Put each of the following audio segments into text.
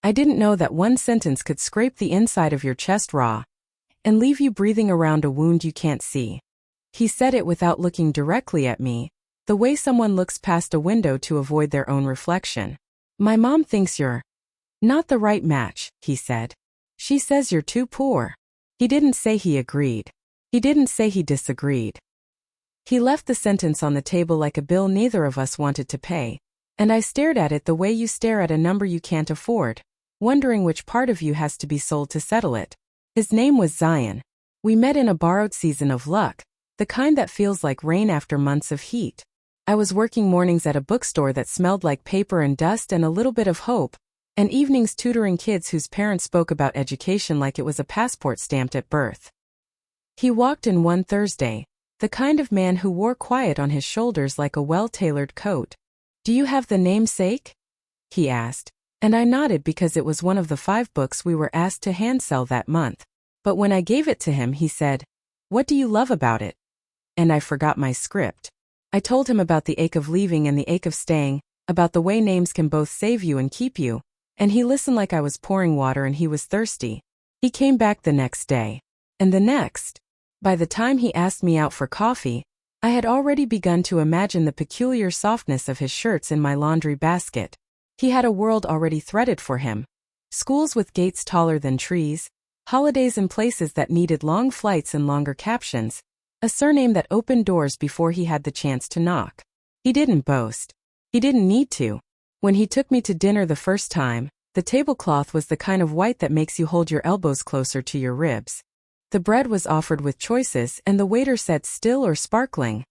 I didn't know that one sentence could scrape the inside of your chest raw and leave you breathing around a wound you can't see. He said it without looking directly at me, the way someone looks past a window to avoid their own reflection. My mom thinks you're not the right match, he said. She says you're too poor. He didn't say he agreed. He didn't say he disagreed. He left the sentence on the table like a bill neither of us wanted to pay, and I stared at it the way you stare at a number you can't afford, wondering which part of you has to be sold to settle it. His name was Zion. We met in a borrowed season of luck, the kind that feels like rain after months of heat. I was working mornings at a bookstore that smelled like paper and dust and a little bit of hope, and evenings tutoring kids whose parents spoke about education like it was a passport stamped at birth. He walked in one Thursday, the kind of man who wore quiet on his shoulders like a well-tailored coat. "Do you have the namesake?" he asked, and I nodded because it was one of the 5 books we were asked to hand sell that month. But when I gave it to him, he said, "What do you love about it?" And I forgot my script. I told him about the ache of leaving and the ache of staying, about the way names can both save you and keep you, and he listened like I was pouring water and he was thirsty. He came back the next day. And the next. By the time he asked me out for coffee, I had already begun to imagine the peculiar softness of his shirts in my laundry basket. He had a world already threaded for him. Schools with gates taller than trees, holidays in places that needed long flights and longer captions, a surname that opened doors before he had the chance to knock. He didn't boast. He didn't need to. When he took me to dinner the first time, the tablecloth was the kind of white that makes you hold your elbows closer to your ribs. The bread was offered with choices and the waiter said still or sparkling.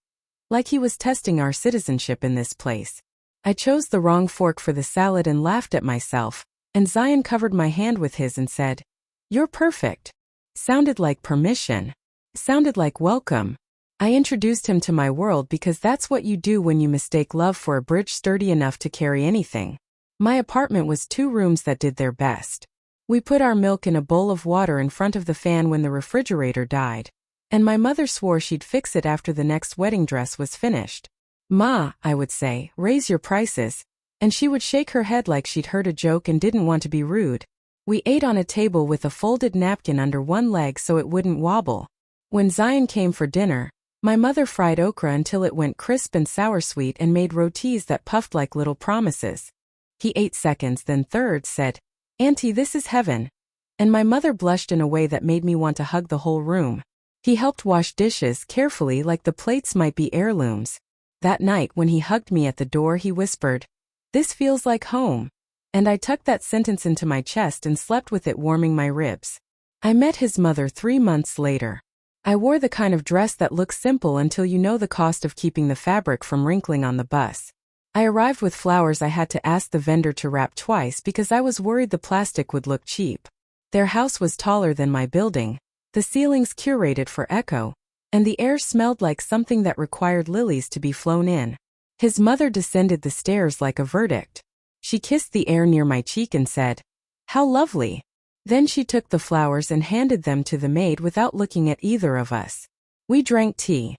Like he was testing our citizenship in this place. I chose the wrong fork for the salad and laughed at myself, and Zion covered my hand with his and said, "You're perfect." Sounded like permission. Sounded like welcome. I introduced him to my world because that's what you do when you mistake love for a bridge sturdy enough to carry anything. My apartment was 2 rooms that did their best. We put our milk in a bowl of water in front of the fan when the refrigerator died, and my mother swore she'd fix it after the next wedding dress was finished. "Ma," I would say, "raise your prices," and she would shake her head like she'd heard a joke and didn't want to be rude. We ate on a table with a folded napkin under one leg so it wouldn't wobble. When Zion came for dinner, my mother fried okra until it went crisp and sour-sweet and made rotis that puffed like little promises. He ate seconds, then thirds, said, "Auntie, this is heaven." And my mother blushed in a way that made me want to hug the whole room. He helped wash dishes carefully like the plates might be heirlooms. That night when he hugged me at the door, he whispered, "This feels like home." And I tucked that sentence into my chest and slept with it warming my ribs. I met his mother 3 months later. I wore the kind of dress that looks simple until you know the cost of keeping the fabric from wrinkling on the bus. I arrived with flowers I had to ask the vendor to wrap twice because I was worried the plastic would look cheap. Their house was taller than my building, the ceilings curated for echo, and the air smelled like something that required lilies to be flown in. His mother descended the stairs like a verdict. She kissed the air near my cheek and said, "How lovely." Then she took the flowers and handed them to the maid without looking at either of us. We drank tea.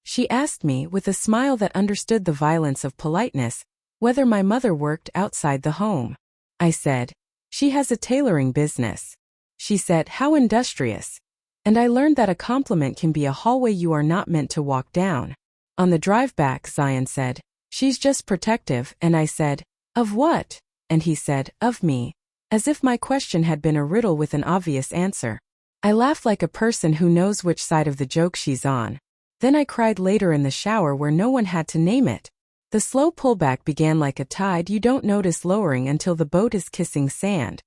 She asked me, with a smile that understood the violence of politeness, whether my mother worked outside the home. I said, "She has a tailoring business." She said, "How industrious." And I learned that a compliment can be a hallway you are not meant to walk down. On the drive back, Zion said, "She's just protective," and I said, "Of what?" And he said, "Of me." As if my question had been a riddle with an obvious answer. I laughed like a person who knows which side of the joke she's on. Then I cried later in the shower where no one had to name it. The slow pullback began like a tide you don't notice lowering until the boat is kissing sand.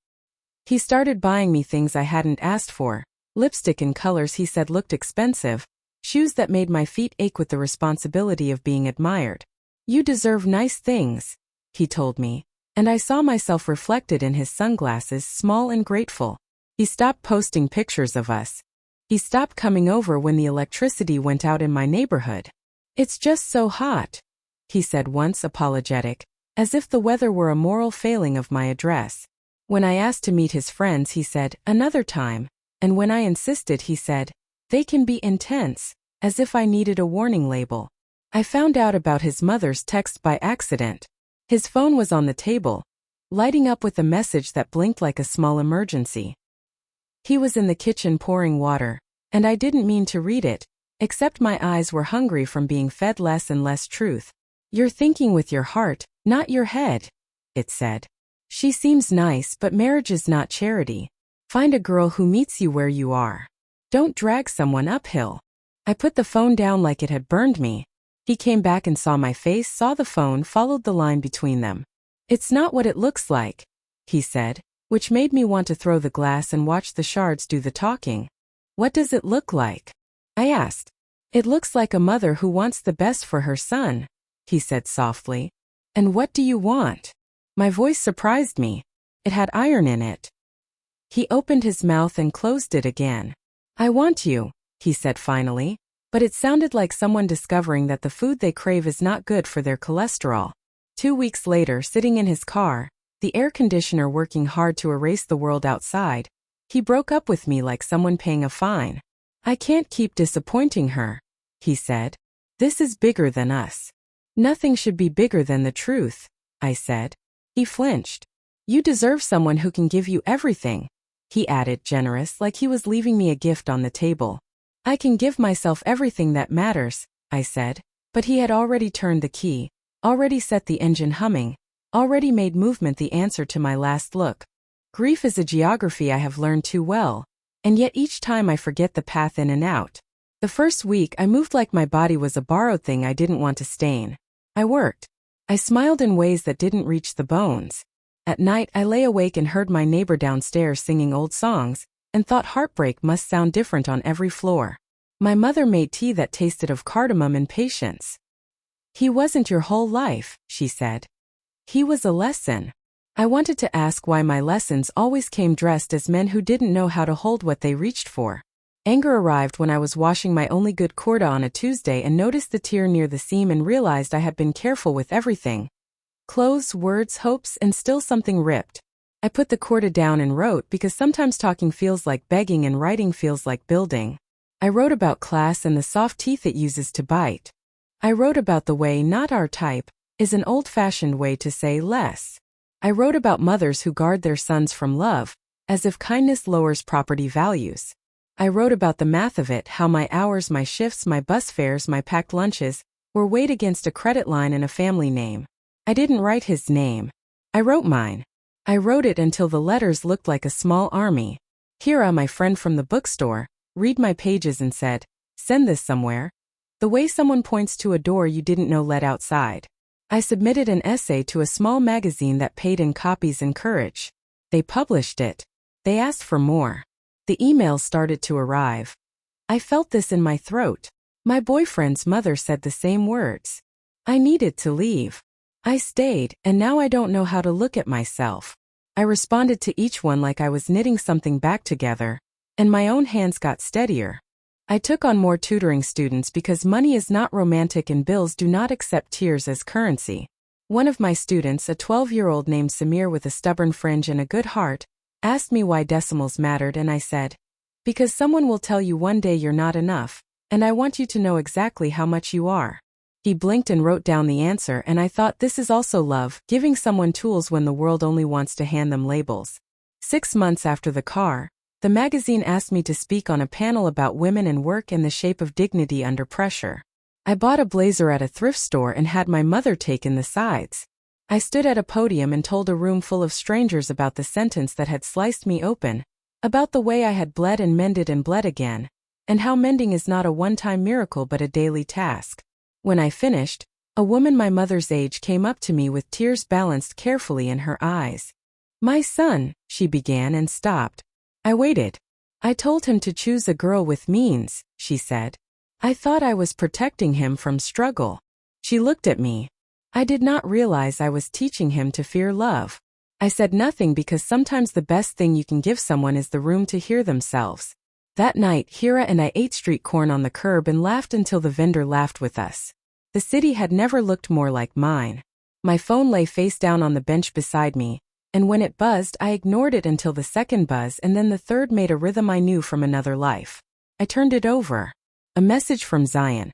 He started buying me things I hadn't asked for. Lipstick in colors he said looked expensive. Shoes that made my feet ache with the responsibility of being admired. "You deserve nice things," he told me. And I saw myself reflected in his sunglasses, small and grateful. He stopped posting pictures of us. He stopped coming over when the electricity went out in my neighborhood. "It's just so hot," he said once, apologetic, as if the weather were a moral failing of my address. When I asked to meet his friends, he said, "Another time." And when I insisted, he said, "They can be intense," as if I needed a warning label. I found out about his mother's text by accident. His phone was on the table. lighting up with a message that blinked like a small emergency. He was in the kitchen pouring water, and I didn't mean to read it, except my eyes were hungry from being fed less and less truth. "You're thinking with your heart, not your head," it said. "She seems nice, but marriage is not charity. Find a girl who meets you where you are. Don't drag someone uphill." I put the phone down like it had burned me. He came back and saw my face, saw the phone, followed the line between them. "It's not what it looks like," he said, which made me want to throw the glass and watch the shards do the talking. "What does it look like?" I asked. "It looks like a mother who wants the best for her son," he said softly. "And what do you want?" My voice surprised me. It had iron in it. He opened his mouth and closed it again. "I want you," he said finally, but it sounded like someone discovering that the food they crave is not good for their cholesterol. 2 weeks later, sitting in his car, the air conditioner working hard to erase the world outside, he broke up with me like someone paying a fine. "I can't keep disappointing her," he said. "This is bigger than us." "Nothing should be bigger than the truth," I said. He flinched. "You deserve someone who can give you everything," he added, generous, like he was leaving me a gift on the table. "I can give myself everything that matters," I said, but he had already turned the key, already set the engine humming, already made movement the answer to my last look. Grief is a geography I have learned too well, and yet each time I forget the path in and out. The first week I moved like my body was a borrowed thing I didn't want to stain. I worked. I smiled in ways that didn't reach the bones. At night I lay awake and heard my neighbor downstairs singing old songs, and thought heartbreak must sound different on every floor. My mother made tea that tasted of cardamom and patience. "He wasn't your whole life," she said. "He was a lesson." I wanted to ask why my lessons always came dressed as men who didn't know how to hold what they reached for. Anger arrived when I was washing my only good kurta on a Tuesday and noticed the tear near the seam and realized I had been careful with everything. Clothes, words, hopes, and still something ripped. I put the kurta down and wrote, because sometimes talking feels like begging and writing feels like building. I wrote about class and the soft teeth it uses to bite. I wrote about the way not our type is an old-fashioned way to say less. I wrote about mothers who guard their sons from love, as if kindness lowers property values. I wrote about the math of it, how my hours, my shifts, my bus fares, my packed lunches were weighed against a credit line and a family name. I didn't write his name. I wrote mine. I wrote it until the letters looked like a small army. Hira, my friend from the bookstore, read my pages and said, "Send this somewhere." The way someone points to a door you didn't know led outside. I submitted an essay to a small magazine that paid in copies and courage. They published it. They asked for more. The emails started to arrive. I felt this in my throat. My boyfriend's mother said the same words. I needed to leave. I stayed, and now I don't know how to look at myself. I responded to each one like I was knitting something back together, and my own hands got steadier. I took on more tutoring students because money is not romantic and bills do not accept tears as currency. One of my students, a 12-year-old named Samir with a stubborn fringe and a good heart, asked me why decimals mattered, and I said, "Because someone will tell you one day you're not enough, and I want you to know exactly how much you are." He blinked and wrote down the answer, and I thought, this is also love, giving someone tools when the world only wants to hand them labels. 6 months after the car, the magazine asked me to speak on a panel about women and work and the shape of dignity under pressure. I bought a blazer at a thrift store and had my mother take in the sides. I stood at a podium and told a room full of strangers about the sentence that had sliced me open, about the way I had bled and bled again, and how mending is not a one-time miracle but a daily task. When I finished, a woman my mother's age came up to me with tears balanced carefully in her eyes. "My son," she began and stopped. I waited. "I told him to choose a girl with means," she said. "I thought I was protecting him from struggle." She looked at me. I did not realize I was teaching him to fear love. I said nothing because sometimes the best thing you can give someone is the room to hear themselves. That night, Hira and I ate street corn on the curb and laughed until the vendor laughed with us. The city had never looked more like mine. My phone lay face down on the bench beside me, and when it buzzed, I ignored it until the second buzz, and then the third made a rhythm I knew from another life. I turned it over. A message from Zion.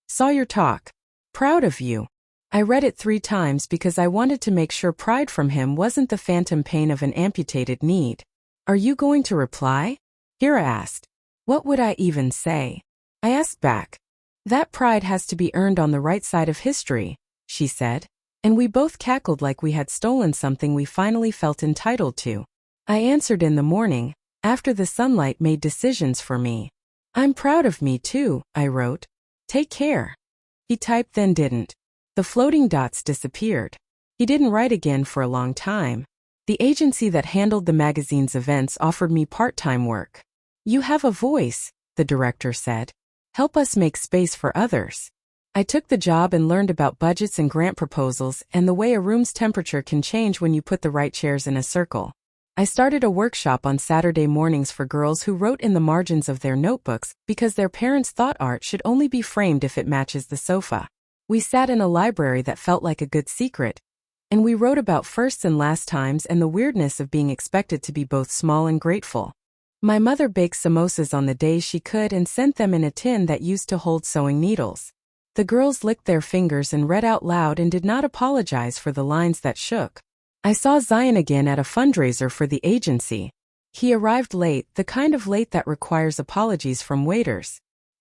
"Saw your talk. Proud of you. I read it 3 times because I wanted to make sure pride from him wasn't the phantom pain of an amputated need. Are you going to reply? Kira asked. What would I even say? I asked back. That pride has to be earned on the right side of history, she said, and we both cackled like we had stolen something we finally felt entitled to. I answered in the morning, after the sunlight made decisions for me. I'm proud of me too, I wrote. Take care. He typed then didn't. The floating dots disappeared. He didn't write again for a long time. The agency that handled the magazine's events offered me part-time work. You have a voice, the director said. Help us make space for others. I took the job and learned about budgets and grant proposals and the way a room's temperature can change when you put the right chairs in a circle. I started a workshop on Saturday mornings for girls who wrote in the margins of their notebooks because their parents thought art should only be framed if it matches the sofa. We sat in a library that felt like a good secret, and we wrote about firsts and last times and the weirdness of being expected to be both small and grateful. My mother baked samosas on the days she could and sent them in a tin that used to hold sewing needles. The girls licked their fingers and read out loud and did not apologize for the lines that shook. I saw Zion again at a fundraiser for the agency. He arrived late, the kind of late that requires apologies from waiters.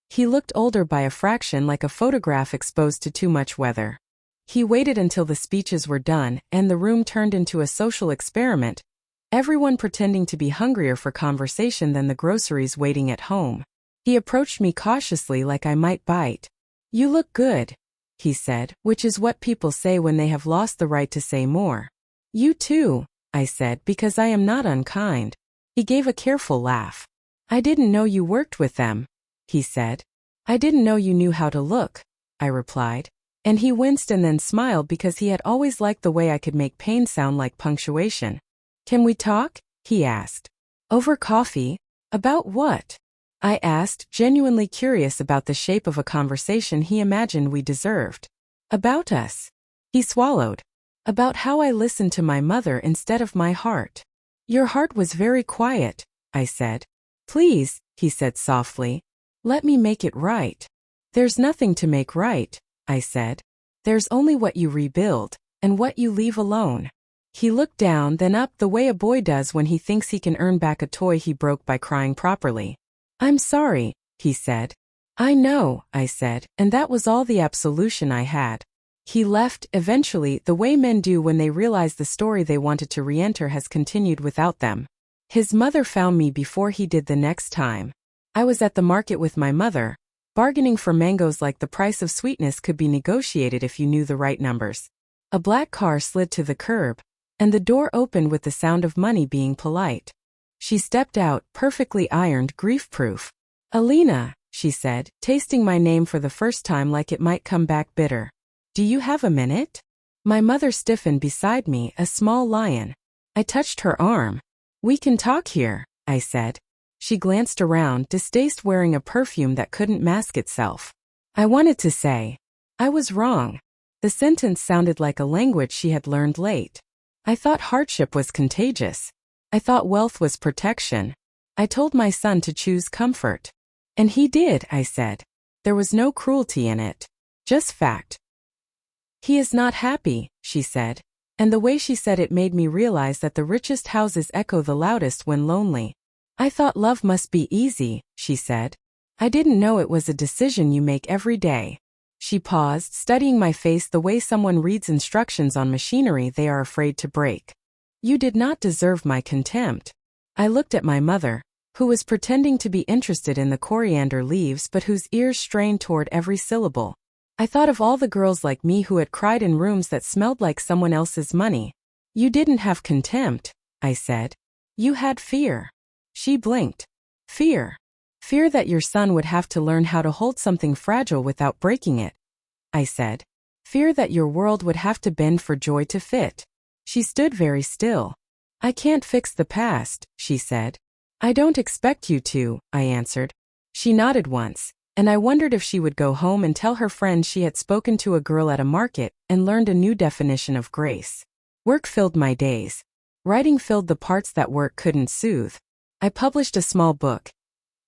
He looked older by a fraction, like a photograph exposed to too much weather. He waited until the speeches were done and the room turned into a social experiment, everyone pretending to be hungrier for conversation than the groceries waiting at home. He approached me cautiously like I might bite. You look good, he said, which is what people say when they have lost the right to say more. You too, I said, because I am not unkind. He gave a careful laugh. I didn't know you worked with them, he said. I didn't know you knew how to look, I replied. And he winced and then smiled because he had always liked the way I could make pain sound like punctuation. Can we talk? He asked. Over coffee? About what? I asked, genuinely curious about the shape of a conversation he imagined we deserved. About us. He swallowed. About how I listened to my mother instead of my heart. Your heart was very quiet, I said. Please, he said softly. Let me make it right. There's nothing to make right, I said. There's only what you rebuild, and what you leave alone. He looked down, then up, the way a boy does when he thinks he can earn back a toy he broke by crying properly. I'm sorry, he said. I know, I said, and that was all the absolution I had. He left, eventually, the way men do when they realize the story they wanted to re-enter has continued without them. His mother found me before he did the next time. I was at the market with my mother, bargaining for mangoes like the price of sweetness could be negotiated if you knew the right numbers. A black car slid to the curb, and the door opened with the sound of money being polite. She stepped out, perfectly ironed, grief-proof. Alina, she said, tasting my name for the first time like it might come back bitter. Do you have a minute? My mother stiffened beside me, a small lion. I touched her arm. We can talk here, I said. She glanced around, distasteful, wearing a perfume that couldn't mask itself. I wanted to say, I was wrong. The sentence sounded like a language she had learned late. I thought hardship was contagious. I thought wealth was protection. I told my son to choose comfort. And he did, I said. There was no cruelty in it. Just fact. He is not happy, she said. And the way she said it made me realize that the richest houses echo the loudest when lonely. I thought love must be easy, she said. I didn't know it was a decision you make every day. She paused, studying my face the way someone reads instructions on machinery they are afraid to break. You did not deserve my contempt. I looked at my mother, who was pretending to be interested in the coriander leaves but whose ears strained toward every syllable. I thought of all the girls like me who had cried in rooms that smelled like someone else's money. You didn't have contempt, I said. You had fear. She blinked. Fear. Fear that your son would have to learn how to hold something fragile without breaking it, I said. Fear that your world would have to bend for joy to fit. She stood very still. I can't fix the past, she said. I don't expect you to, I answered. She nodded once, and I wondered if she would go home and tell her friends she had spoken to a girl at a market and learned a new definition of grace. Work filled my days. Writing filled the parts that work couldn't soothe. I published a small book,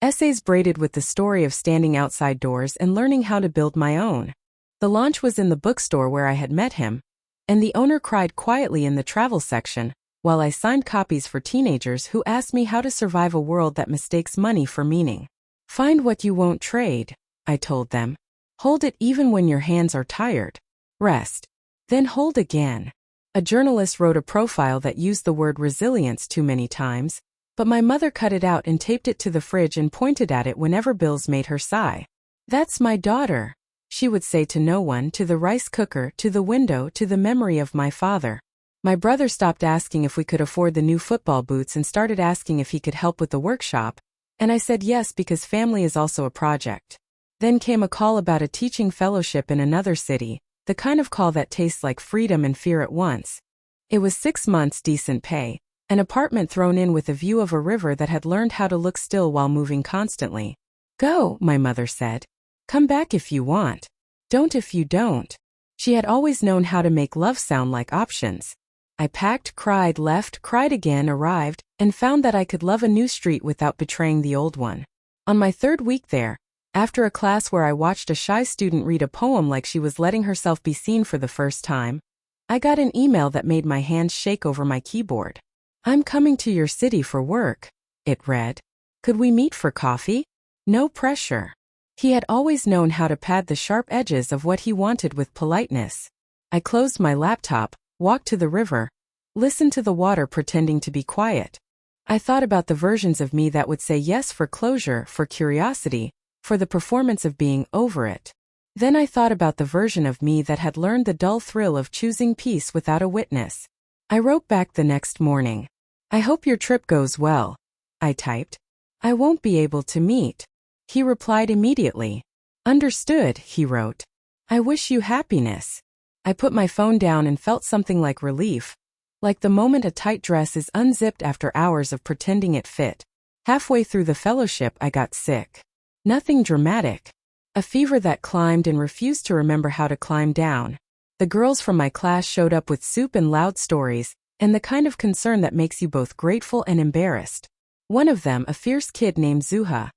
essays braided with the story of standing outside doors and learning how to build my own. The launch was in the bookstore where I had met him, and the owner cried quietly in the travel section, while I signed copies for teenagers who asked me how to survive a world that mistakes money for meaning. Find what you won't trade, I told them. Hold it even when your hands are tired. Rest. Then hold again. A journalist wrote a profile that used the word resilience too many times, but my mother cut it out and taped it to the fridge and pointed at it whenever bills made her sigh. That's my daughter, she would say to no one, to the rice cooker, to the window, to the memory of my father. My brother stopped asking if we could afford the new football boots and started asking if he could help with the workshop, and I said yes because family is also a project. Then came a call about a teaching fellowship in another city, the kind of call that tastes like freedom and fear at once. It was 6 months decent pay, an apartment thrown in with a view of a river that had learned how to look still while moving constantly. Go, my mother said. Come back if you want. Don't if you don't. She had always known how to make love sound like options. I packed, cried, left, cried again, arrived, and found that I could love a new street without betraying the old one. On my 3rd week there, after a class where I watched a shy student read a poem like she was letting herself be seen for the first time, I got an email that made my hands shake over my keyboard. I'm coming to your city for work, it read. Could we meet for coffee? No pressure. He had always known how to pad the sharp edges of what he wanted with politeness. I closed my laptop, walked to the river, listened to the water pretending to be quiet. I thought about the versions of me that would say yes for closure, for curiosity, for the performance of being over it. Then I thought about the version of me that had learned the dull thrill of choosing peace without a witness. I wrote back the next morning. I hope your trip goes well, I typed. I won't be able to meet. He replied immediately. Understood, he wrote. I wish you happiness. I put my phone down and felt something like relief, like the moment a tight dress is unzipped after hours of pretending it fit. Halfway through the fellowship I got sick. Nothing dramatic. A fever that climbed and refused to remember how to climb down. The girls from my class showed up with soup and loud stories, and the kind of concern that makes you both grateful and embarrassed. One of them, a fierce kid named Zuha,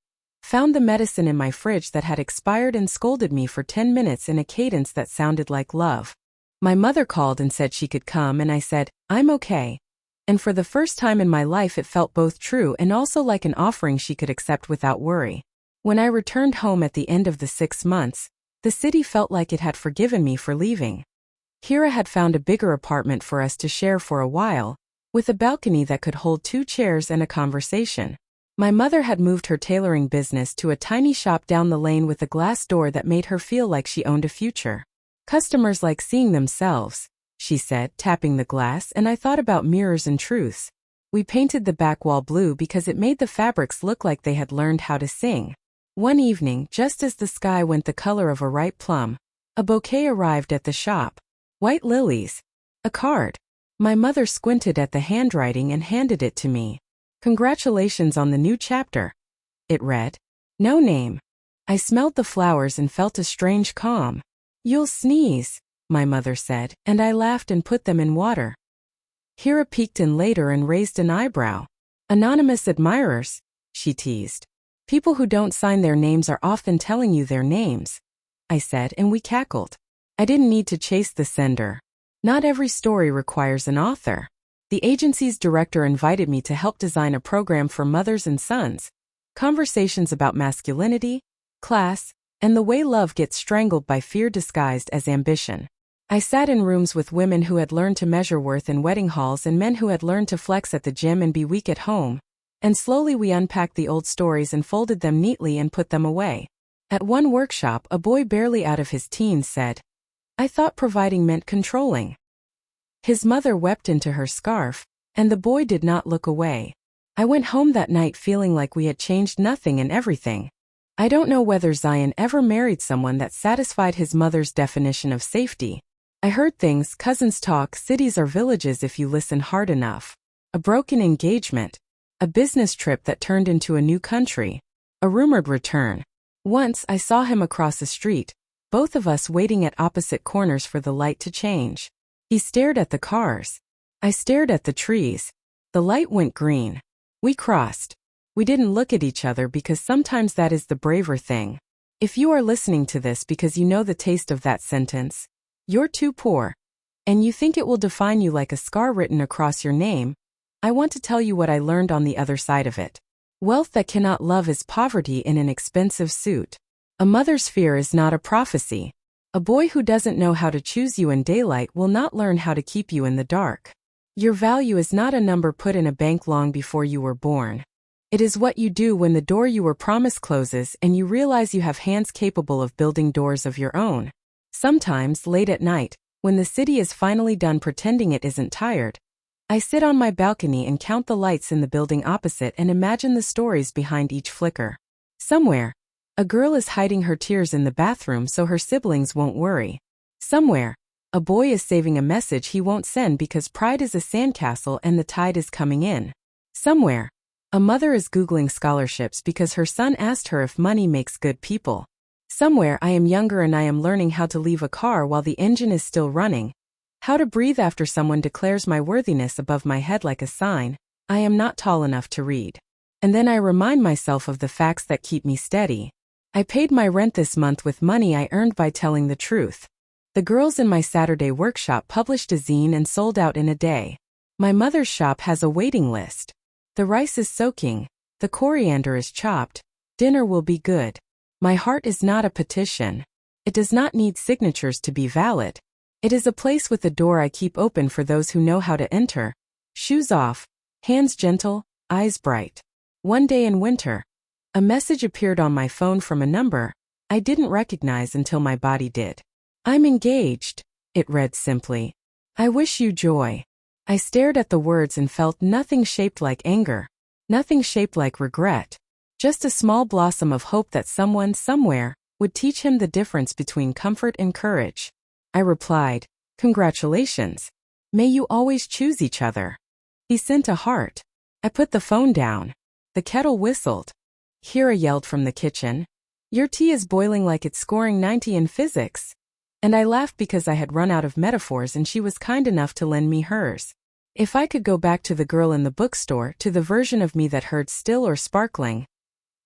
found the medicine in my fridge that had expired and scolded me for 10 minutes in a cadence that sounded like love. My mother called and said she could come, and I said, I'm okay. And for the first time in my life it felt both true and also like an offering she could accept without worry. When I returned home at the end of the 6 months, the city felt like it had forgiven me for leaving. Kira had found a bigger apartment for us to share for a while, with a balcony that could hold 2 chairs and a conversation. My mother had moved her tailoring business to a tiny shop down the lane with a glass door that made her feel like she owned a future. Customers like seeing themselves, she said, tapping the glass, and I thought about mirrors and truths. We painted the back wall blue because it made the fabrics look like they had learned how to sing. One evening, just as the sky went the color of a ripe plum, a bouquet arrived at the shop. White lilies. A card. My mother squinted at the handwriting and handed it to me. Congratulations on the new chapter. It read. No name. I smelled the flowers and felt a strange calm. You'll sneeze, my mother said, and I laughed and put them in water. Hira peeked in later and raised an eyebrow. Anonymous admirers, she teased. People who don't sign their names are often telling you their names, I said, and we cackled. I didn't need to chase the sender. Not every story requires an author. The agency's director invited me to help design a program for mothers and sons. Conversations about masculinity, class, and the way love gets strangled by fear disguised as ambition. I sat in rooms with women who had learned to measure worth in wedding halls and men who had learned to flex at the gym and be weak at home. And slowly we unpacked the old stories and folded them neatly and put them away. At one workshop, a boy barely out of his teens said, I thought providing meant controlling. His mother wept into her scarf, and the boy did not look away. I went home that night feeling like we had changed nothing and everything. I don't know whether Zion ever married someone that satisfied his mother's definition of safety. I heard things, cousins talk, cities are villages if you listen hard enough. A broken engagement. A business trip that turned into a new country. A rumored return. Once I saw him across the street, both of us waiting at opposite corners for the light to change. He stared at the cars. I stared at the trees. The light went green. We crossed. We didn't look at each other because sometimes that is the braver thing. If you are listening to this because you know the taste of that sentence, you're too poor, and you think it will define you like a scar written across your name, I want to tell you what I learned on the other side of it. Wealth that cannot love is poverty in an expensive suit. A mother's fear is not a prophecy. A boy who doesn't know how to choose you in daylight will not learn how to keep you in the dark. Your value is not a number put in a bank long before you were born. It is what you do when the door you were promised closes and you realize you have hands capable of building doors of your own. Sometimes, late at night, when the city is finally done pretending it isn't tired, I sit on my balcony and count the lights in the building opposite and imagine the stories behind each flicker. Somewhere, a girl is hiding her tears in the bathroom so her siblings won't worry. Somewhere, a boy is saving a message he won't send because pride is a sandcastle and the tide is coming in. Somewhere, a mother is Googling scholarships because her son asked her if money makes good people. Somewhere I am younger and I am learning how to leave a car while the engine is still running, how to breathe after someone declares my worthiness above my head like a sign, I am not tall enough to read. And then I remind myself of the facts that keep me steady. I paid my rent this month with money I earned by telling the truth. The girls in my Saturday workshop published a zine and sold out in a day. My mother's shop has a waiting list. The rice is soaking, the coriander is chopped, dinner will be good. My heart is not a petition. It does not need signatures to be valid. It is a place with a door I keep open for those who know how to enter. Shoes off, hands gentle, eyes bright. One day in winter, a message appeared on my phone from a number I didn't recognize until my body did. I'm engaged, it read simply. I wish you joy. I stared at the words and felt nothing shaped like anger, nothing shaped like regret, just a small blossom of hope that someone somewhere would teach him the difference between comfort and courage. I replied, congratulations. May you always choose each other. He sent a heart. I put the phone down. The kettle whistled. Kira yelled from the kitchen. Your tea is boiling like it's scoring 90 in physics. And I laughed because I had run out of metaphors and she was kind enough to lend me hers. If I could go back to the girl in the bookstore, to the version of me that heard still or sparkling,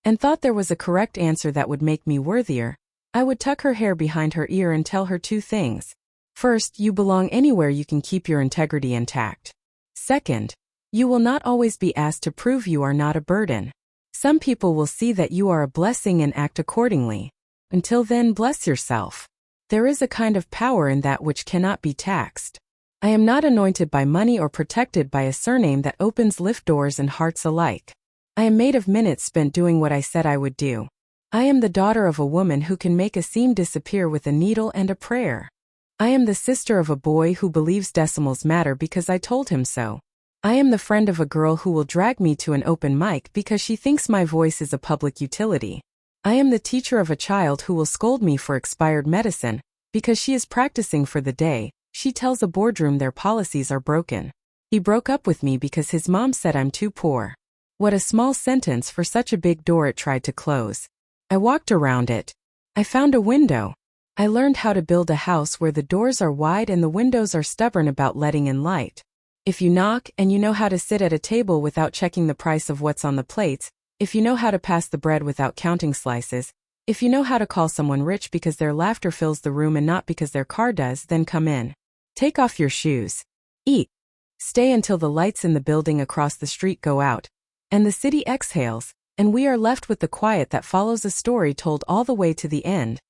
and thought there was a correct answer that would make me worthier, I would tuck her hair behind her ear and tell her two things. First, you belong anywhere you can keep your integrity intact. Second, you will not always be asked to prove you are not a burden. Some people will see that you are a blessing and act accordingly. Until then, bless yourself. There is a kind of power in that which cannot be taxed. I am not anointed by money or protected by a surname that opens lift doors and hearts alike. I am made of minutes spent doing what I said I would do. I am the daughter of a woman who can make a seam disappear with a needle and a prayer. I am the sister of a boy who believes decimals matter because I told him so. I am the friend of a girl who will drag me to an open mic because she thinks my voice is a public utility. I am the teacher of a child who will scold me for expired medicine because she is practicing for the day. She tells a boardroom their policies are broken. He broke up with me because his mom said I'm too poor. What a small sentence for such a big door it tried to close. I walked around it. I found a window. I learned how to build a house where the doors are wide and the windows are stubborn about letting in light. If you knock and you know how to sit at a table without checking the price of what's on the plates, if you know how to pass the bread without counting slices, if you know how to call someone rich because their laughter fills the room and not because their car does, then come in. Take off your shoes. Eat. Stay until the lights in the building across the street go out, and the city exhales, and we are left with the quiet that follows a story told all the way to the end,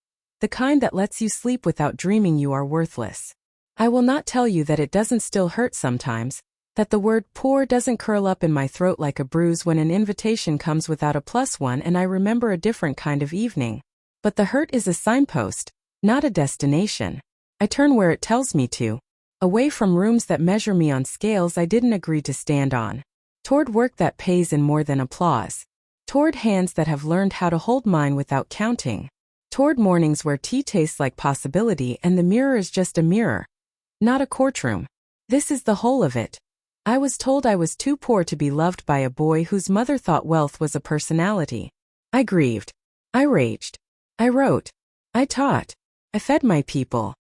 the kind that lets you sleep without dreaming you are worthless. I will not tell you that it doesn't still hurt sometimes, that the word poor doesn't curl up in my throat like a bruise when an invitation comes without a +1 and I remember a different kind of evening. But the hurt is a signpost, not a destination. I turn where it tells me to, away from rooms that measure me on scales I didn't agree to stand on, toward work that pays in more than applause, toward hands that have learned how to hold mine without counting, toward mornings where tea tastes like possibility and the mirror is just a mirror, not a courtroom. This is the whole of it. I was told I was too poor to be loved by a boy whose mother thought wealth was a personality. I grieved. I raged. I wrote. I taught. I fed my people.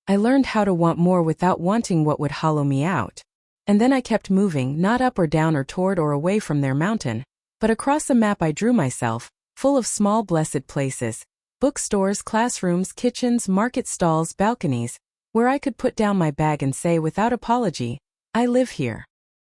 I learned how to want more without wanting what would hollow me out. And then I kept moving, not up or down or toward or away from their mountain, but across a map I drew myself, full of small blessed places, Bookstores, classrooms, kitchens, market stalls, balconies, where I could put down my bag and say without apology, I live here.